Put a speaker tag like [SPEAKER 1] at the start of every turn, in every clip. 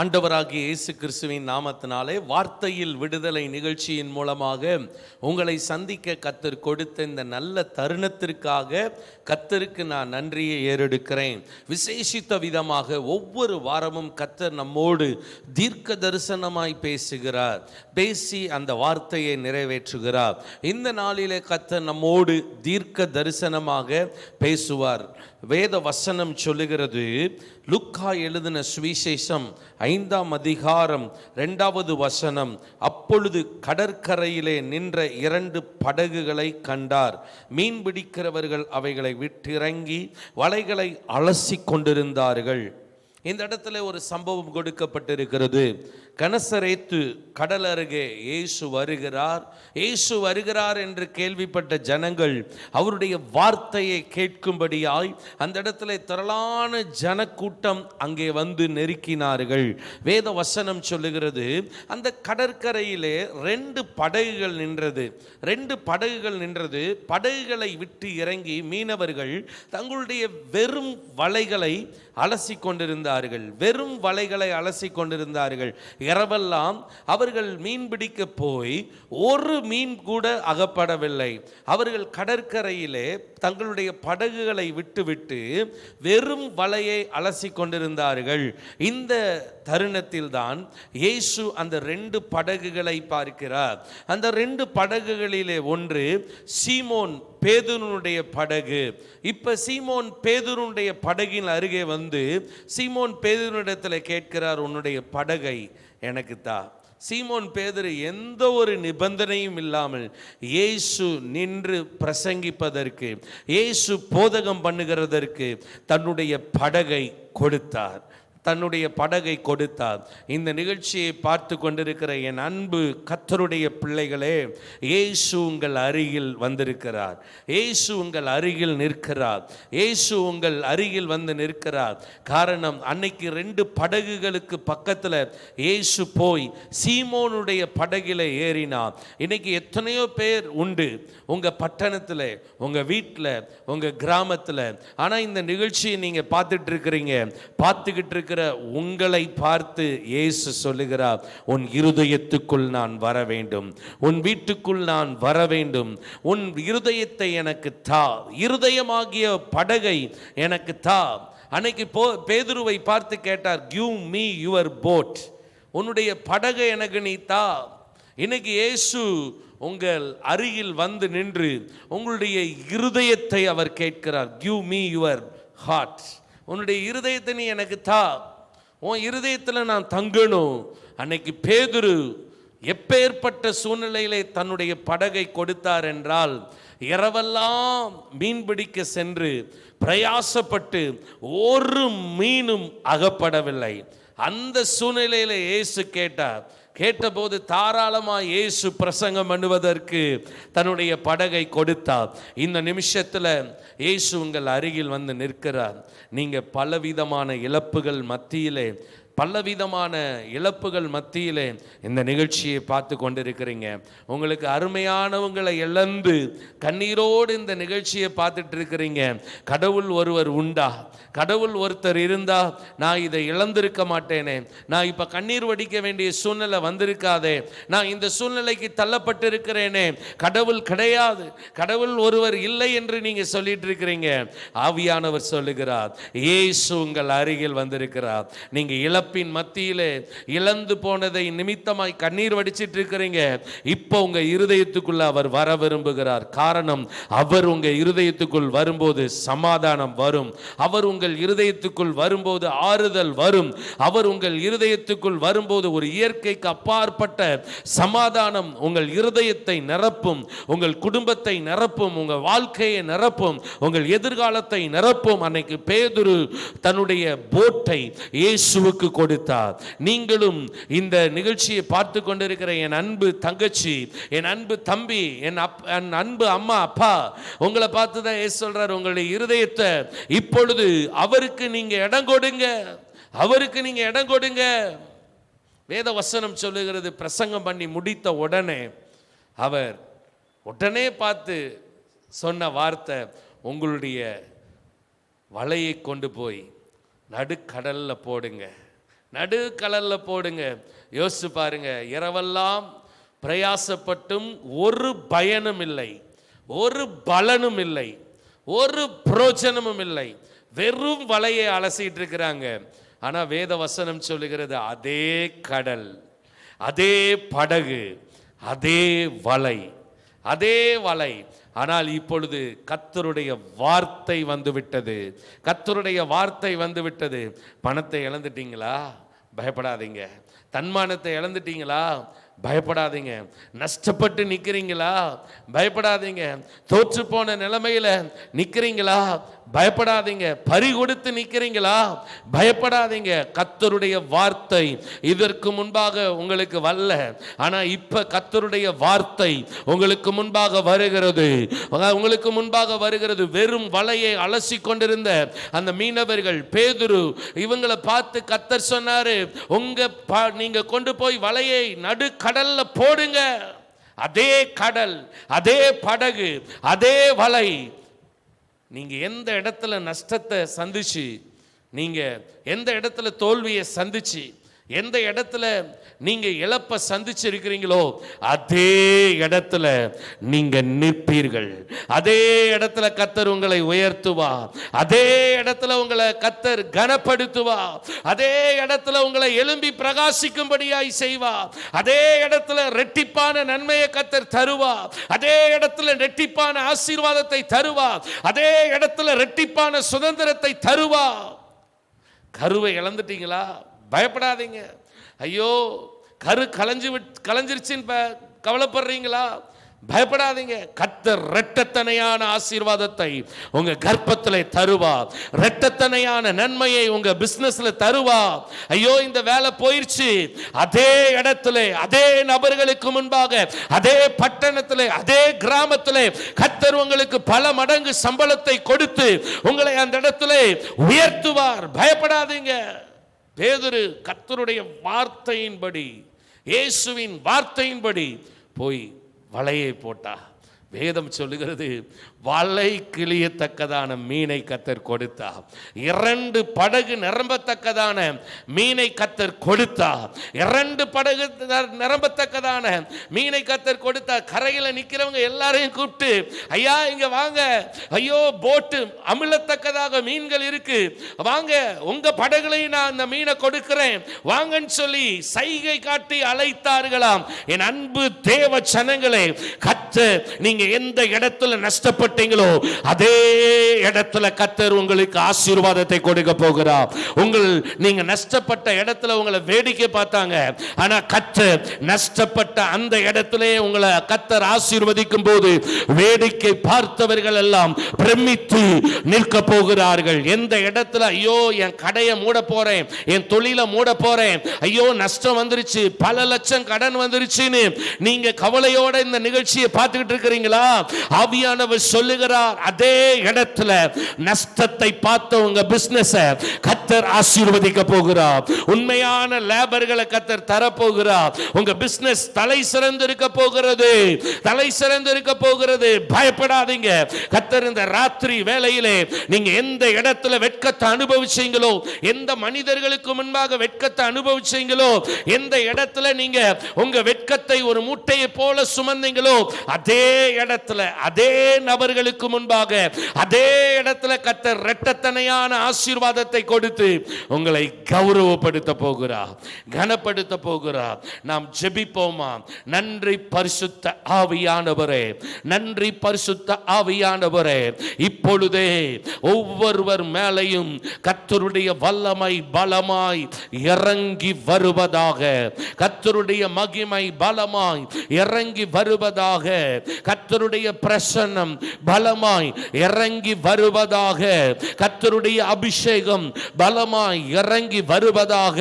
[SPEAKER 1] ஆண்டவராகிய இயேசு கிறிஸ்துவின் நாமத்தினாலே வார்த்தையில் விடுதலை நிகழ்ச்சியின் மூலமாக உங்களை சந்திக்க கர்த்தர் கொடுத்த இந்த நல்ல தருணத்திற்காக கர்த்தருக்கு நான் நன்றியை ஏறெடுக்கிறேன். விசேஷித்த விதமாக ஒவ்வொரு வாரமும் கர்த்தர் நம்மோடு தீர்க்க தரிசனமாய் பேசுகிறார், பேசி அந்த வார்த்தையை நிறைவேற்றுகிறார். இந்த நாளிலே கர்த்தர் நம்மோடு தீர்க்க தரிசனமாக பேசுவார். வேத வசனம் சொல்லுகிறது, லூக்கா எழுதின சுவிசேஷம் 5ஆம் அதிகாரம் 2வது வசனம், அப்பொழுது கடற்கரையிலே நின்ற 2 படகுகளை கண்டார். மீன் பிடிக்கிறவர்கள் அவைகளை விட்டிறங்கி வலைகளை அலசி கொண்டிருந்தார்கள். இந்த இடத்துல ஒரு சம்பவம் கொடுக்கப்பட்டிருக்கிறது. கனசரேத்து கடல் அருகே இயேசு வருகிறார். இயேசு வருகிறார் என்று கேள்விப்பட்ட ஜனங்கள் அவருடைய வார்த்தையை கேட்கும்படியாய் அந்த இடத்துல திரளான ஜனக்கூட்டம் அங்கே வந்து நெருக்கினார்கள். வேத வசனம் சொல்லுகிறது, அந்த கடற்கரையிலே 2 படகுகள் நின்றது. 2 படகுகள் நின்றது. படகுகளை விட்டு இறங்கி மீனவர்கள் தங்களுடைய வெறும் வலைகளை அலசி கொண்டிருந்தார்கள். வெறும் வலைகளை அலசி கொண்டிருந்தார்கள். இரவெல்லாம் அவர்கள் மீன் பிடிக்க போய் ஒரு மீன் கூட அகப்படவில்லை. அவர்கள் கடற்கரையிலே தங்களுடைய படகுகளை விட்டுவிட்டு வெறும் வலையை அலசி கொண்டிருந்தார்கள். இந்த தருணத்தில் தான் இயேசு அந்த 2 படகுகளை பார்க்கிறார். அந்த 2 படகுகளிலே ஒன்று சீமோன் பேதுருனுடைய படகு. இப்ப சீமோன் பேதுருனுடைய படகின் அருகே வந்து சீமோன் பேதுருனிடத்தில் கேட்கிறார், உன்னுடைய படகை எனக்கு தா. சீமோன் பேதுரு எந்த ஒரு நிபந்தனையும் இல்லாமல் இயேசு நின்று பிரசங்கிப்பதற்கு, இயேசு போதகம் பண்ணுகிறதற்கு தன்னுடைய படகை கொடுத்தார். தன்னுடைய படகை கொடுத்தார். இந்த நிகழ்ச்சியை பார்த்து கொண்டிருக்கிற என் அன்பு கர்த்தருடைய பிள்ளைகளே, இயேசு உங்கள் அருகில் வந்திருக்கிறார். இயேசு உங்கள் அருகில் நிற்கிறார். இயேசு உங்கள் அருகில் வந்து நிற்கிறார். காரணம், அன்னைக்கு 2 படகுகளுக்கு பக்கத்தில் இயேசு போய் சீமோனுடைய படகில் ஏறினார். இன்னைக்கு எத்தனையோ பேர் உண்டு உங்கள் பட்டணத்தில், உங்கள் வீட்டில், உங்கள் கிராமத்தில். ஆனால் இந்த நிகழ்ச்சியை நீங்கள் பார்த்துட்டு இருக்கிறீங்க. பார்த்துக்கிட்டு இருக்க உங்களை பார்த்து இயேசு சொல்லுகிறார், உன் இருதயத்துக்குள் நான் வர வேண்டும், உன் வீட்டுக்குள் நான் வர வேண்டும், உன் இருதயத்தை எனக்கு தா, இருதயமாகிய படகை எனக்கு தா. அன்னைக்கு பேதுருவை பார்த்து கேட்டார், give me your boat, உன்னுடைய படகை எனக்கு நீ தா. இன்னைக்கு இயேசு உங்கள் அருகில் வந்து நின்று உங்களுடைய இருதயத்தை அவர் கேட்கிறார். give me your heart, உன்னுடைய இருதயத்தை நீ எனக்கு தா, உன் இருதயத்தில் நான் தங்கணும். அன்னைக்கு பேதுரு எப்பேற்பட்ட சூழ்நிலையிலே தன்னுடைய படகை கொடுத்தார் என்றால், இரவெல்லாம் மீன் பிடிக்க சென்று பிரயாசப்பட்டு ஒரு மீனும் அகப்படவில்லை. அந்த சூழ்நிலையில இயேசு கேட்டபோது தாராளமாக இயேசு பிரசங்கம் பண்ணுவதற்கு தன்னுடைய படகை கொடுத்தார். இந்த நிமிஷத்தில் இயேசு உங்கள் அருகில் வந்து நிற்கிறார். நீங்கள் பலவிதமான இழப்புகள் மத்தியிலே இந்த நிகழ்ச்சியை பார்த்து கொண்டிருக்கிறீங்க. உங்களுக்கு அருமையானவங்களை இழந்து கண்ணீரோடு இந்த நிகழ்ச்சியை பார்த்துட்டு இருக்கிறீங்க. கடவுள் ஒருவர் உண்டா? கடவுள் ஒருத்தர் இருந்தா நான் இதை இழந்திருக்க மாட்டேனே, நான் இப்போ கண்ணீர் வடிக்க வேண்டிய சூழ்நிலை வந்திருக்காதே, நான் இந்த சூழ்நிலைக்கு தள்ளப்பட்டு இருக்கிறேனே. கடவுள் கிடையாது, கடவுள் ஒருவர் இல்லை என்று நீங்க சொல்லிட்டு இருக்கிறீங்க. ஆவியானவர் சொல்லுகிறார், இயேசு உங்கள் அருகில் வந்திருக்கிறார். நீங்க இழப்பின் மத்தியிலே இழந்து போனதை நிமித்தமாய் கண்ணீர் வடிச்சிட்டு இருக்கிறீங்க. இப்போ உங்க இருதயத்துக்குள்ள அவர் வர விரும்புகிறார். காரணம், அவர் உங்க இருதயத்துக்குள் வரும்போது சமாதானம் வரும். அவர் உங்கள் இருதயத்துக்குள் வரும்போது ஆறுதல் வரும். அவர் உங்கள் இருதயத்துக்குள் வரும்போது ஒரு இயற்கைக்கு அப்பாற்பட்ட சமாதானம் உங்கள் இருதயத்தை நிரப்பும், உங்கள் குடும்பத்தை நிரப்பும், உங்கள் வாழ்க்கையை நிரப்பும், உங்கள் எதிர்காலத்தை நிரப்பும். அன்னைக்கு பேதுரு தன்னுடைய போட்டை இயேசுவுக்கு கொடுத்தார். நீங்களும் இந்த நிகழ்ச்சியை பார்த்து கொண்டிருக்கிற என் அன்பு தங்கச்சி, என் அன்பு தம்பி, என் அன்பு அம்மா அப்பா, உங்களை பார்த்து தான் இயேசு சொல்றார், உங்களுடைய இருதயத்தை இப்பொழுது அவருக்கு நீங்க இடம் கொடுங்க, அவருக்கு நீங்க இடம் கொடுங்க. வேத வசனம் சொல்லுகிறது, பிரசங்கம் பண்ணி முடித்த உடனே அவர் உடனே பார்த்து சொன்ன வார்த்தை, உங்களுடைய வலையை கொண்டு போய் நடுக்கடல்ல போடுங்க, நடுக்கடல்ல போடுங்க. யோசிச்சு பாருங்க, இரவெல்லாம் பிரயாசப்பட்டும் ஒரு பயனும் இல்லை, ஒரு பலனும் இல்லை, ஒரு பிரயோஜனமும் இல்லை. வெறும் வலையை அலசிட்டு இருக்கிறாங்க. ஆனா வேத வசனம் சொல்லுகிறது, அதே கடல், அதே படகு, அதே வலை, அதே வலை. ஆனால் இப்பொழுது கர்த்தருடைய வார்த்தை வந்து விட்டது. கர்த்தருடைய வார்த்தை வந்து விட்டது. பணத்தை இழந்துட்டீங்களா? பயப்படாதீங்க. தன்மானத்தை இழந்துட்டீங்களா? பயப்படாதீங்க. நஷ்டப்பட்டு நிற்கிறீங்களா? பயப்படாதீங்க. தோற்று போன நிலைமையில நிற்கிறீங்களா? பயப்படாதீங்க. பறி கொடுத்து நிற்கிறீங்களா? பயப்படாதீங்க. கர்த்தருடைய வார்த்தை இதற்கு முன்பாக உங்களுக்கு வரல, ஆனா இப்ப கர்த்தருடைய வார்த்தை உங்களுக்கு முன்பாக வருகிறது. உங்களுக்கு முன்பாக வருகிறது. வெறும் வலையை அலசி கொண்டிருந்த அந்த மீனவர்கள், பேதுரு, இவங்களை பார்த்து கர்த்தர் சொன்னாரு, நீங்க கொண்டு போய் வலையை நடு கடல்ல போடுங்க. அதே கடல், அதே படகு, அதே வலை. நீங்க எந்த இடத்துல நஷ்டத்தை சந்திச்சு, நீங்க எந்த இடத்துல தோல்வியை சந்திச்சு, எந்த இடத்துல நீங்க இழப்ப சந்திச்சு இருக்கிறீங்களோ அதே இடத்துல நீங்க நிற்பீர்கள். அதே இடத்துல கர்த்தர் உங்களை உயர்த்துவா. அதே இடத்துல உங்களை கர்த்தர் கனப்படுத்துவா. அதே இடத்துல உங்களை எழும்பி பிரகாசிக்கும்படியாய் செய்வா. அதே இடத்துல ரெட்டிப்பான நன்மையை கர்த்தர் தருவா. அதே இடத்துல ரெட்டிப்பான ஆசீர்வாதத்தை தருவா. அதே இடத்துல ரெட்டிப்பான சுதந்திரத்தை தருவா. கருவை இழந்துட்டீங்களா? பயப்படாதீங்க. ஐயோ, கரு கலைஞ்சிருச்சுன்னு கவலைப்படுறீங்களா? பயப்படாதீங்க. கர்த்தர் இரட்டத்தனையான ஆசீர்வாதத்தை உங்க கர்ப்பத்திலே தருவா. இரட்டத்தனையான நன்மையை உங்க பிசினஸ்ல தருவா. ஐயோ, இந்த வேலை போயிருச்சு, அதே இடத்துல, அதே நபர்களுக்கு முன்பாக, அதே பட்டணத்திலே, அதே கிராமத்திலே கர்த்தர் உங்களுக்கு பல மடங்கு சம்பளத்தை கொடுத்து உங்களை அந்த இடத்துல உயர்த்துவார். பயப்படாதீங்க. பேதுரு கர்த்தருடைய வார்த்தையின்படி, இயேசுவின் வார்த்தையின்படி போய் வலையை போட்டா. வேதம் சொல்லுகிறது, வலை கிளியத்தக்கதான மீனை கர்த்தர் கொடுத்தா. 2 படகு நிரம்பத்தக்கதான மீனை கர்த்தர் கொடுத்தா. 2 படகு நிரம்பத்தக்கதான மீனை கர்த்தர் கொடுத்தா. கரையில் நிற்கிறவங்க எல்லாரையும் கூப்பிட்டு, ஐயா இங்க வாங்க, ஐயோ போட்டு அமிழத்தக்கதாக மீன்கள் இருக்கு, வாங்க உங்க படகுலையும் நான் அந்த மீனை கொடுக்கிறேன் வாங்கன்னு சொல்லி சைகை காட்டி அழைத்தார்களாம். என் அன்பு தேவ ஜனங்களே, கர்த்தர் நீங்க எந்த இடத்துல நஷ்டப்பட்டீங்களோ அதே இடத்துல கர்த்தர் உங்களுக்கு ஆசீர்வாதத்தை கொடுக்க போகிறார். நீங்க நஷ்டப்பட்ட இடத்துல உங்களை வேடிக்கை பார்த்தாங்க, ஆனா கர்த்தர் நஷ்டப்பட்ட அந்த இடத்திலே உங்களை கர்த்தர் ஆசீர்வதிக்கும் போது வேடிக்கை பார்த்தவர்கள் எல்லாம் பிரமித்து நிற்க போகிறார்கள். எந்த இடத்துல ஐயோ என் கடையை மூட போறேன், என் தொழிலை மூட போறேன், ஐயோ நஷ்டம் வந்துருச்சு, பல லட்சம் கடன் வந்துருச்சுன்னு நீங்க கவலையோட இந்த நிகழ்ச்சியை பார்த்துக்கிட்டு இருக்கிறீங்களா? ஆவியானவர் சொல்லுகிறார், அதே இடத்துல நஷ்டத்தை பார்த்த உங்க பிசினஸ் கர்த்தர் ஆசீர்வதிக்க போகிறார். உண்மையான லேபர்களை கர்த்தர் தர போகிறார். உங்க பிசினஸ் தலை சிறந்து இருக்க போகிறது, தலை சிறந்து இருக்க போகிறது. பயப்படாதீங்க. கர்த்தர் இந்த ராத்திரி வேளையிலே நீங்க எந்த இடத்துல வெட்கத்தை அனுபவிச்சீங்களோ, எந்த மனிதர்களுக்கு முன்பாக வெட்கத்தை அனுபவிச்சீங்களோ, எந்த இடத்துல நீங்க உங்க வெட்கத்தை ஒரு மூட்டையை போல சுமந்தீங்களோ அதே இடத்துல, அதே நபர்களுக்கு முன்பாக, அதே இடத்துல கர்த்தர் இரட்டத்தனையான ஆசீர்வாதத்தை கொடுத்து உங்களை கௌரவப்படுத்த போகிறார், கனப்படுத்த போகிறார். நாம் ஜெபிப்போமா? நன்றி பரிசுத்த ஆவியானவரே, நன்றி பரிசுத்த ஆவியானவரே, இப்பொழுதே ஒவ்வொருவர் மேலையும் கர்த்தருடைய வல்லமை பலமாய் இறங்கி வருவதாக, கர்த்தருடைய மகிமை பலமாய் இறங்கி வருவதாக, கர்த்தருடைய பிரசன்னம் பலமாய் இறங்கி வருவதாக, கர்த்தருடைய அபிஷேகம் பலமாய் இறங்கி வருவதாக.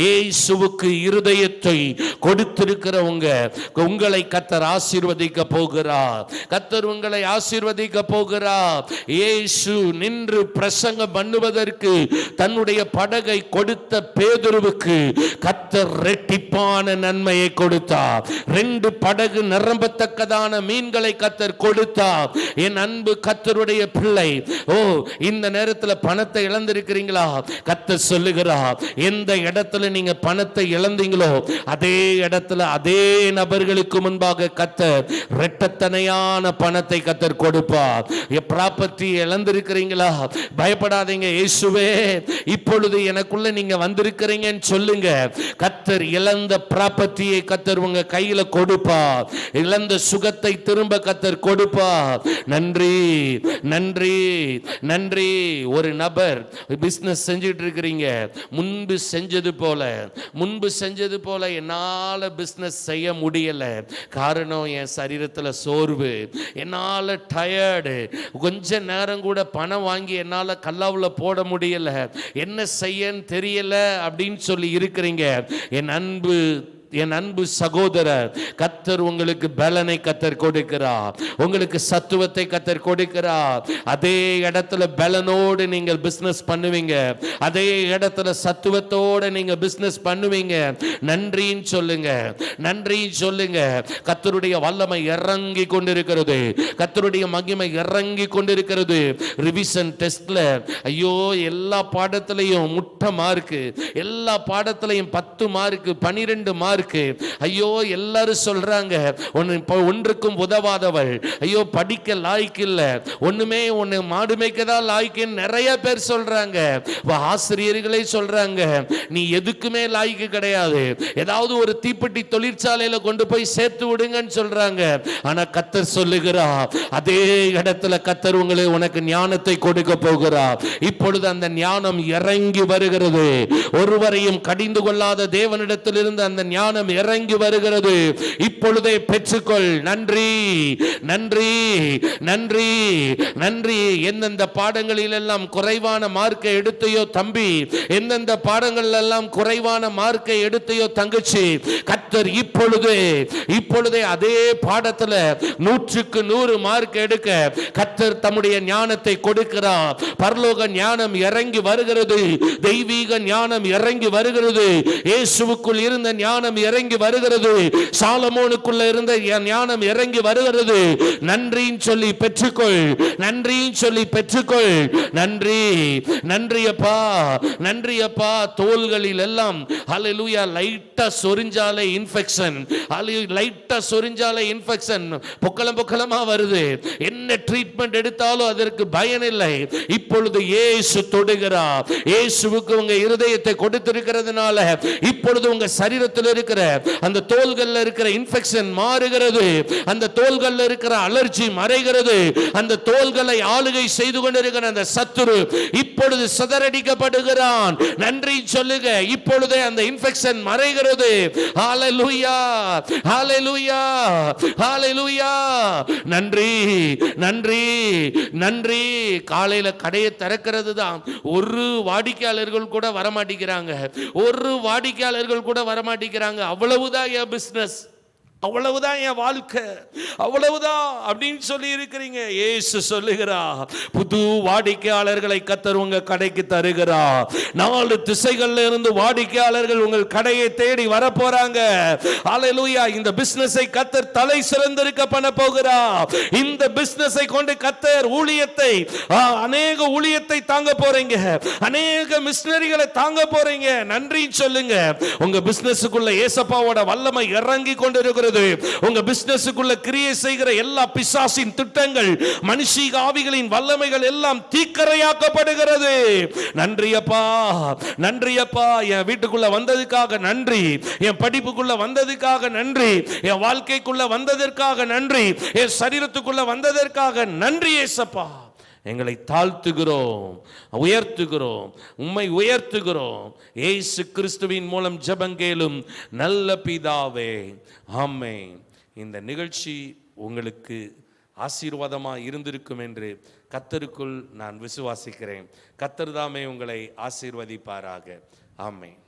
[SPEAKER 1] இயேசுவுக்கு இருதயத்தை கொடுத்திருக்கிறவங்க உங்களை கர்த்தர் ஆசீர்வதிக்க போகிறார். கர்த்தர் உங்களை ஆசீர்வதிக்க போகிறார். இயேசு நின்று பிரசங்கம் பண்ணுவதற்கு தன்னுடைய படகை கொடுத்த பேதுருவுக்கு கர்த்தர் இரட்டிப்பான நன்மையை கொடுத்தார். 2 படகு நிரம்பத்தக்கதான மீன்களை கர்த்தர் கொடுத்தார். என் அன்பு கர்த்தருடைய பிள்ளை, ஓ இந்த நேரத்தில் பணத்தை இழந்திருக்கிறீங்களா? கர்த்தர் சொல்லுகிறார், எந்த இடத்துல நீங்க பணத்தை இழந்தீங்களோ அதே இடத்துல அதே நபர்களுக்கு முன்பாக கர்த்தர் இரட்டத்தனையான பணத்தை கர்த்தர் கொடுப்பார். ப்ராப்பர்ட்டி இழந்திருக்கிறீங்களா? பயப்படாதீங்க, இயேசுவே இப்பொழுது எனக்குள்ள நீங்க வந்திருக்கிறீங்கன்னு சொல்லுங்க. கர்த்தர் இழந்த ப்ராப்பர்ட்டியை கர்த்தர் உங்க கையில கொடுப்பார். இழந்த சுகத்தை திரும்ப கர்த்தர் கொடுப்பார். நன்றி நன்றி நன்றி. ஒரு நபர் பிசினஸ் செஞ்சுட்டு இருக்கிறீங்க, முன்பு செஞ்சது போல என்னால பிசினஸ் செய்ய முடியல. காரணம் என் சரீரத்தில் சோர்வு, என்னால டயர்டு, கொஞ்ச நேரம் கூட பணம் வாங்கி என்னால கல்லாவுல போட முடியல, என்ன செய்யன்னு தெரியல அப்படின்னு சொல்லி இருக்கிறீங்க. என் அன்பு சகோதரர், கர்த்தர் உங்களுக்கு பலனை கர்த்தர் கொடுக்கிறார், உங்களுக்கு சத்துவத்தை கர்த்தர் கொடுக்கிறார். அதே இடத்துல பலனோடு நீங்கள் பிசினஸ் பண்ணுவீங்க, அதே இடத்துல சத்துவத்தோடு நீங்க பிசினஸ் பண்ணுவீங்க. நன்றின்னு சொல்லுங்க, நன்றின்னு சொல்லுங்க. கர்த்தருடைய வல்லமை இறங்கி கொண்டிருக்கிறது, கர்த்தருடைய மகிமை இறங்கி கொண்டிருக்கிறது. ரிவிஷன் டெஸ்ட்ல ஐயோ எல்லா பாடத்திலையும் முட்டை மார்க்கு, எல்லா பாடத்திலையும் 10 மார்க்கு 12 மார்க்கு. ஐயோ எல்லாரும் சொல்றாங்க ஒன்றுக்கும் உதவாதவள், ஐயோ படிக்க லாய்க்கு இல்ல, ஒண்ணுமே ஒண்ணு மாடு மேய்க்கதான் லாய்க்குன்னு நிறைய பேர் சொல்றாங்க. ஆசிரியர்களே சொல்றாங்க நீ எதுக்குமே லாய்க்கு கிடையாது, ஏதாவது ஒரு தீப்பெட்டி தொழிற்சாலையில கொண்டு போய் சேர்த்து விடுங்கன்னு சொல்றாங்க. ஆனா கர்த்தர் சொல்லுகிறார், அதே இடத்துல கர்த்தர் உனக்கு ஞானத்தை கொடுக்க போகிறார். இப்பொழுது அந்த ஞானம் இறங்கி வருகிறது. ஒருவரையும் கடிந்து கொள்ளாத தேவனிடத்திலிருந்து அந்த ஞானம் இறங்கி வருகிறது. இப்பொழுதே பெற்றுக்கொள். நன்றி நன்றி நன்றி நன்றி. எந்தெந்த பாடங்களில் எல்லாம் குறைவான மார்க்கை எடுத்தையோ தம்பி, எந்தெந்த பாடங்கள் எல்லாம் குறைவான மார்க்கை எடுத்தையோ தங்கச்சி, கர்த்தர் இப்பொழுதே அதே பாடத்துல 100க்கு 100 மார்க் எடுக்க கர்த்தர் தம்முடைய ஞானத்தை கொடுக்கிறார். பரலோக ஞானம் இறங்கி வருகிறது, தெய்வீக ஞானம் இறங்கி வருகிறது, இயேசுவுக்குள் இருந்த ஞானம் இறங்கி வருகிறது, சாலமோனுக்குள்ள இருந்த ஞானம் இறங்கி வருகிறது. நன்றின்னு சொல்லி பெற்றுக்கொள், நன்றின்னு சொல்லி பெற்றுக்கொள். நன்றி நன்றி அப்பா, நன்றி அப்பா. தோள்களில் எல்லாம் ஹல்லேலூயா லைட்டா சொரிஞ்சாலே இன்ஃபெக்ஷன், லைட்டா சொரிஞ்சாலே இன்ஃபெக்ஷன், பொக்களமா வருது. என்ன ட்ரீட்மெண்ட் எடுத்தாலும் அதற்கு பயன் இல்லை. இப்பொழுது இயேசு தொடுகிறார். இயேசுவுக்கு உங்க இருதயத்தை கொடுத்திருக்கிறதுனால இப்பொழுது உங்க சரீரத்தில் இருக்கிற அந்த தோள்கள்ல இருக்கிற இன்ஃபெக்ஷன் மாறுகிறது, அந்த தோள்கள்ல இருக்கிற அலர்ஜி மறைகிறது, அந்த தோள்களை ஆளுகை செய்து கொண்டிருக்கிற அந்த சத்துரு இப்பொழுது சிதறடிக்கப்படுகிறான். நன்றி சொல்லுங்க, இப்பொழுதே அந்த இன்ஃபெக்ஷன் மறைகிறது. ஹல்லேலூயா ஹல்லேலூயா ஹல்லேலூயா. நன்றி நன்றி நன்றி. காலையில கடையை திறக்கிறது தான், ஒரு வாடிக்கையாளர்கள் கூட வரமாட்டேங்கிறாங்க, ஒரு வாடிக்கையாளர்கள் கூட வரமாட்டேங்கிறாங்க. அவ்வளவுதான் என் பிசினஸ், அவ்வளவுதான் என் வாழ்க்கை, அவ்வளவுதான் அப்படின்னு சொல்லி இருக்கிறீங்க. இயேசு சொல்லுகிறார், புது வாடிக்கையாளர்களை கர்த்தர் உங்க கடைக்கு தருகிறார். 4 திசைகள்ல இருந்து வாடிக்கையாளர்கள் உங்கள் கடையை தேடி வர போறாங்க. ஹல்லேலூயா. இந்த பிசினஸை கர்த்தர் தலை சிறந்திருக்க பண்ண போகிறார். இந்த பிசினஸை கொண்டு கர்த்தர் ஊழியத்தை, அநேக ஊழியத்தை தாங்க போறீங்க, அநேக மிஷனரிகளை தாங்க போறீங்க. நன்றி சொல்லுங்க. உங்க பிசினஸுக்குள்ள ஏசப்பாவோட வல்லமை இறங்கி கொண்டிருக்கிறது. உங்க பிசினஸுக்குள்ள கிரியை செய்கிற எல்லா பிசாசின் திட்டங்கள், மனுஷீக ஆவிகளின் வல்லமைகள் எல்லாம் தீக்கரையாக்கப்படுகிறது. நன்றி அப்பா, நன்றி அப்பா. என் வீட்டுக்குள்ள வந்ததுக்காக நன்றி, என் படிப்புக்குள்ள வந்ததுக்காக நன்றி, என் வாழ்க்கைக்குள்ள வந்ததற்காக நன்றி, என் சரீரத்துக்குள்ள வந்ததற்காக நன்றி ஏசப்பா. எங்களை தாழ்த்துகிறோம், உயர்த்துகிறோம், உம்மை உயர்த்துகிறோம். இயேசு கிறிஸ்துவின் மூலம் ஜெபங்கேளும் நல்ல பிதாவே, ஆமென். இந்த நிகழ்ச்சி உங்களுக்கு ஆசீர்வாதமாக இருந்திருக்கும் என்று கர்த்தருக்குள் நான் விசுவாசிக்கிறேன். கர்த்தர் தாமே உங்களை ஆசீர்வதிப்பாராக. ஆமென்.